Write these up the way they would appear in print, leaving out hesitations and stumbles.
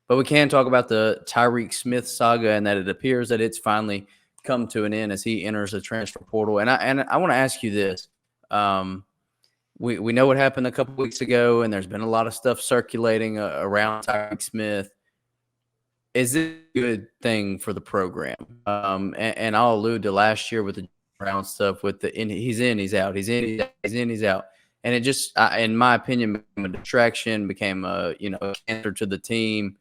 But we can talk about the Tyreek Smith saga and that it appears that it's finally come to an end as he enters the transfer portal. And I want to ask you this. We know what happened a couple weeks ago, and there's been a lot of stuff circulating around Tyreek Smith. Is this a good thing for the program? And I'll allude to last year with the Brown stuff with he's in, he's out, he's in, he's in, he's out. And it just, in my opinion, became a distraction, became a cancer to the team.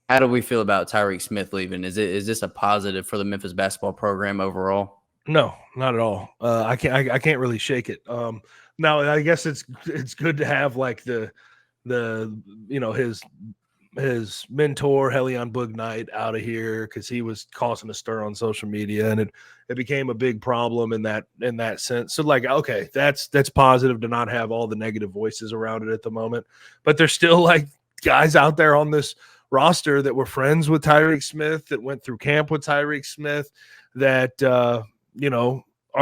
How do we feel about Tyreek Smith leaving? Is this a positive for the Memphis basketball program overall? No, not at all. I can't really shake it. Now I guess it's good to have like the his mentor Helion Boog-Knight out of here because he was causing a stir on social media, and it became a big problem in that sense. So like, okay, that's positive to not have all the negative voices around it at the moment, but there's still like guys out there on this roster that were friends with Tyreek Smith, that went through camp with Tyreek Smith, that are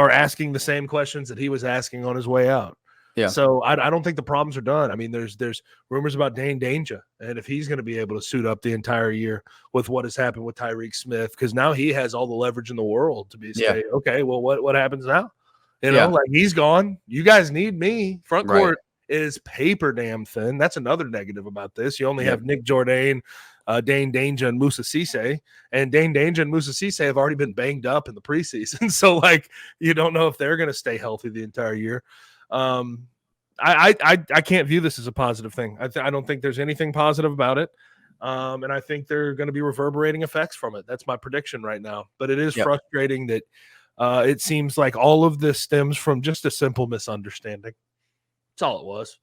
asking the same questions that he was asking on his way out. Yeah. So I don't think the problems are done. I mean, there's rumors about Dane Danger, and if he's going to be able to suit up the entire year with what has happened with Tyreek Smith, because now he has all the leverage in the world to say, okay, well, what happens now? Like he's gone. You guys need me. Frontcourt is paper damn thin. That's another negative about this. You only have Nick Jourdain, Dane Danger, and Moussa Cisse, and Dane Danger and Moussa Cisse have already been banged up in the preseason. So like, you don't know if they're going to stay healthy the entire year. I can't view this as a positive thing. I don't think there's anything positive about it. And I think there are going to be reverberating effects from it. That's my prediction right now. But it is frustrating that it seems like all of this stems from just a simple misunderstanding. That's all it was.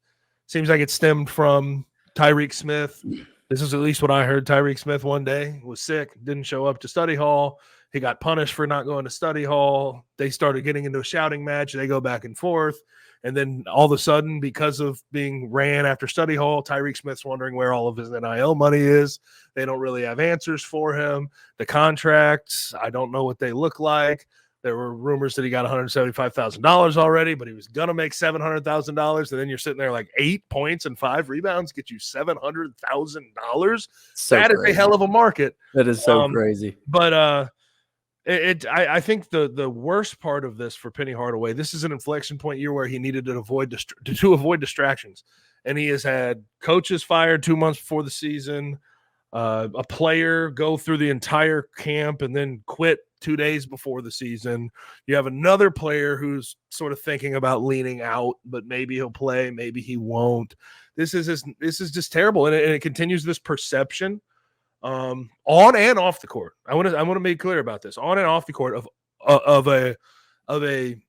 Seems like it stemmed from Tyreek Smith. This is at least what I heard. Tyreek Smith one day was sick, didn't show up to study hall. He got punished for not going to study hall. They started getting into a shouting match. They go back and forth. And then all of a sudden, because of being ran after study hall, Tyreek Smith's wondering where all of his NIL money is. They don't really have answers for him. The contracts, I don't know what they look like. There were rumors that he got $175,000 already, but he was going to make $700,000. And then you're sitting there like 8 points and 5 rebounds get you $700,000. So that crazy. is a hell of a market. That is so crazy. But I think the worst part of this for Penny Hardaway, this is an inflection point year where he needed to avoid distractions. And he has had coaches fired 2 months before the season, a player go through the entire camp and then quit 2 days before the season. You have another player who's sort of thinking about leaning out, but maybe he'll play, maybe he won't. This is just terrible. And it continues this perception on and off the court. I want to make clear about this. On and off the court of a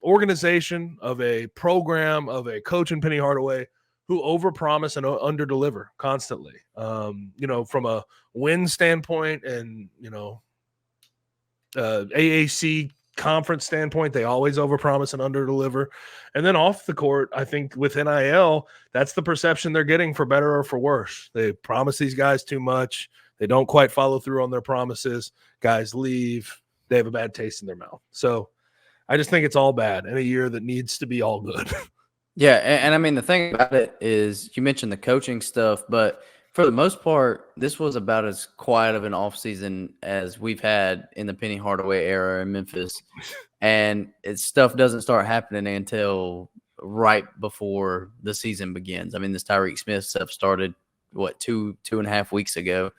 organization, of a program, of a coach in Penny Hardaway who overpromise and underdeliver constantly. From a win standpoint and AAC conference standpoint, they always overpromise and underdeliver. And then off the court, I think with NIL, that's the perception they're getting, for better or for worse. They promise these guys too much. They don't quite follow through on their promises. Guys leave. They have a bad taste in their mouth. So I just think it's all bad in a year that needs to be all good. Yeah, and I mean, the thing about it is you mentioned the coaching stuff, but for the most part, this was about as quiet of an offseason as we've had in the Penny Hardaway era in Memphis. And stuff doesn't start happening until right before the season begins. I mean, this Tyreek Smith stuff started, two and a half weeks ago,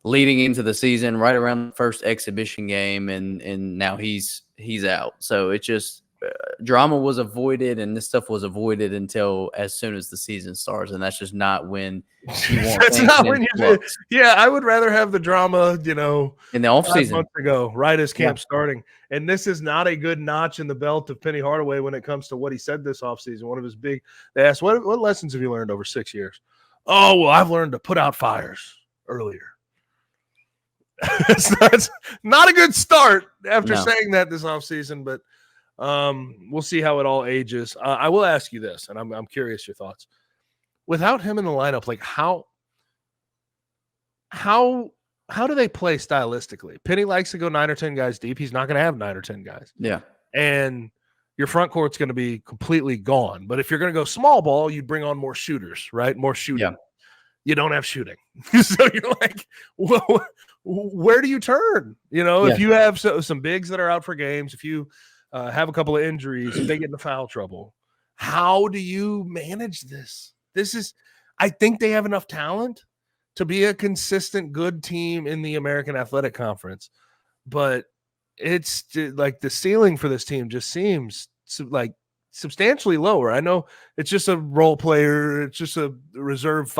leading into the season right around the first exhibition game, and now he's out. So it just drama was avoided, and this stuff was avoided until as soon as the season starts, and that's just not when you want. That's not when you. Yeah, I would rather have the drama, in the offseason months ago, right as camp starting. And this is not a good notch in the belt of Penny Hardaway when it comes to what he said this offseason. One of his they asked, what lessons have you learned over 6 years? Oh, well, I've learned to put out fires earlier. It's not a good start after saying that this offseason, but we'll see how it all ages. I will ask you this, and I'm curious your thoughts. Without him in the lineup, like how do they play stylistically? Penny likes to go 9 or 10 guys deep. He's not going to have 9 or 10 guys. Yeah. And your front court's going to be completely gone. But if you're going to go small ball, you'd bring on more shooters, right? More shooting. you don't have shooting. So you're like, well, where do you turn? If you have some bigs that are out for games, if you have a couple of injuries, if they get into foul trouble, how do you manage this? I think they have enough talent to be a consistent, good team in the American Athletic Conference, but it's like the ceiling for this team just seems like substantially lower. I know it's just a role player, it's just a reserve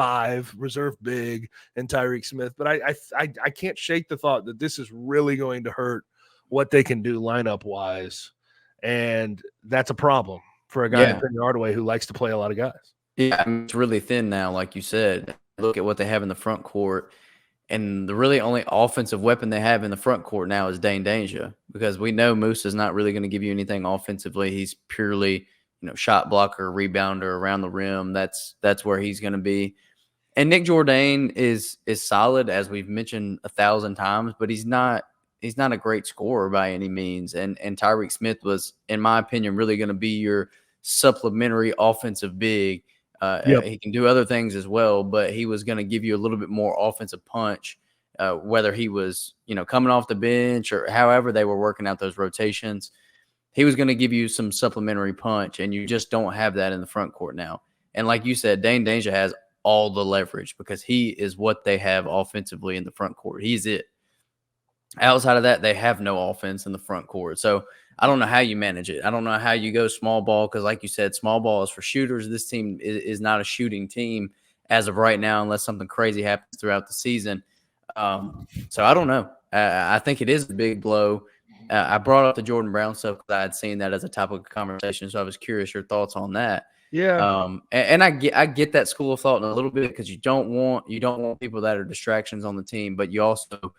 big, and Tyreek Smith, but I can't shake the thought that this is really going to hurt what they can do lineup wise, and that's a problem for a guy in Penny Hardaway who likes to play a lot of guys. Yeah, it's really thin now, like you said. Look at what they have in the front court, and the really only offensive weapon they have in the front court now is Dane Danger, because we know Moose is not really going to give you anything offensively. He's purely, shot blocker, rebounder around the rim. That's where he's going to be. And Nick Jourdain is solid, as we've mentioned 1,000 times, but he's not a great scorer by any means. And Tyreek Smith was, in my opinion, really going to be your supplementary offensive big. He can do other things as well, but he was going to give you a little bit more offensive punch, whether he was, coming off the bench or however they were working out those rotations. He was going to give you some supplementary punch, and you just don't have that in the front court now. And like you said, Dane Danger has all the leverage because he is what they have offensively in the front court. He's it. Outside of that, they have no offense in the front court. So I don't know how you manage it. I don't know how you go small ball because, like you said, small ball is for shooters. This team is not a shooting team as of right now unless something crazy happens throughout the season. So I don't know. I think it is a big blow. I brought up the Jordan Brown stuff because I had seen that as a topic of conversation, so I was curious your thoughts on that. Yeah. And I get that school of thought in a little bit because you don't want people that are distractions on the team, but you also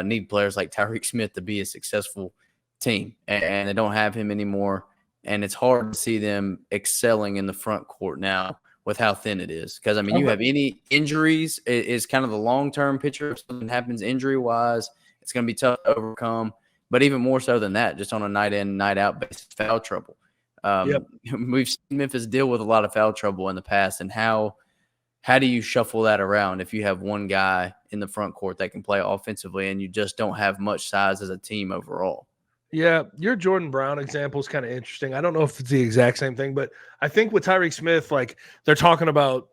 need players like Tyreek Smith to be a successful team, and they don't have him anymore, and it's hard to see them excelling in the front court now with how thin it is. Because you have any injuries is kind of the long-term picture. If something happens injury-wise, it's going to be tough to overcome. But even more so than that, just on a night-in, night-out basis, foul trouble. We've seen Memphis deal with a lot of foul trouble in the past, and how do you shuffle that around if you have one guy in the front court that can play offensively and you just don't have much size as a team overall? Yeah, your Jordan Brown example is kind of interesting. I don't know if it's the exact same thing, but I think with Tyreek Smith, like they're talking about,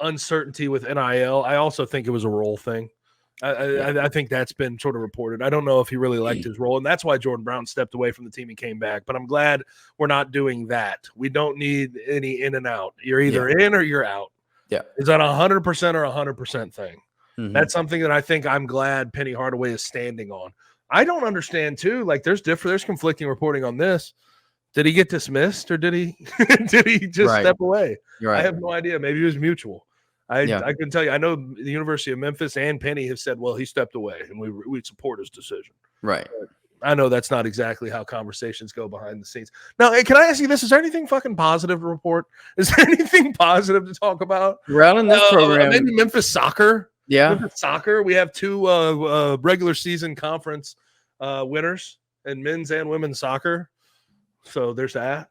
uncertainty with NIL. I also think it was a role thing. I think that's been sort of reported. I don't know if he really liked his role, and that's why Jordan Brown stepped away from the team and came back. But I'm glad we're not doing that. We don't need any in and out. You're either in or you're out. Yeah. Is that 100% or 100% thing? Mm-hmm. That's something that I think I'm glad Penny Hardaway is standing on. I don't understand too. Like there's conflicting reporting on this. Did he get dismissed or did he just step away? Right. I have no idea. Maybe it was mutual. I couldn't tell you. I know the University of Memphis and Penny have said, well, he stepped away and we support his decision. Right. But I know that's not exactly how conversations go behind the scenes. Now, can I ask you this? Is there anything fucking positive to report? Is there anything positive to talk about? Around in this program. Maybe Memphis soccer. Yeah. Memphis soccer. We have two regular season conference winners in men's and women's soccer. So there's that.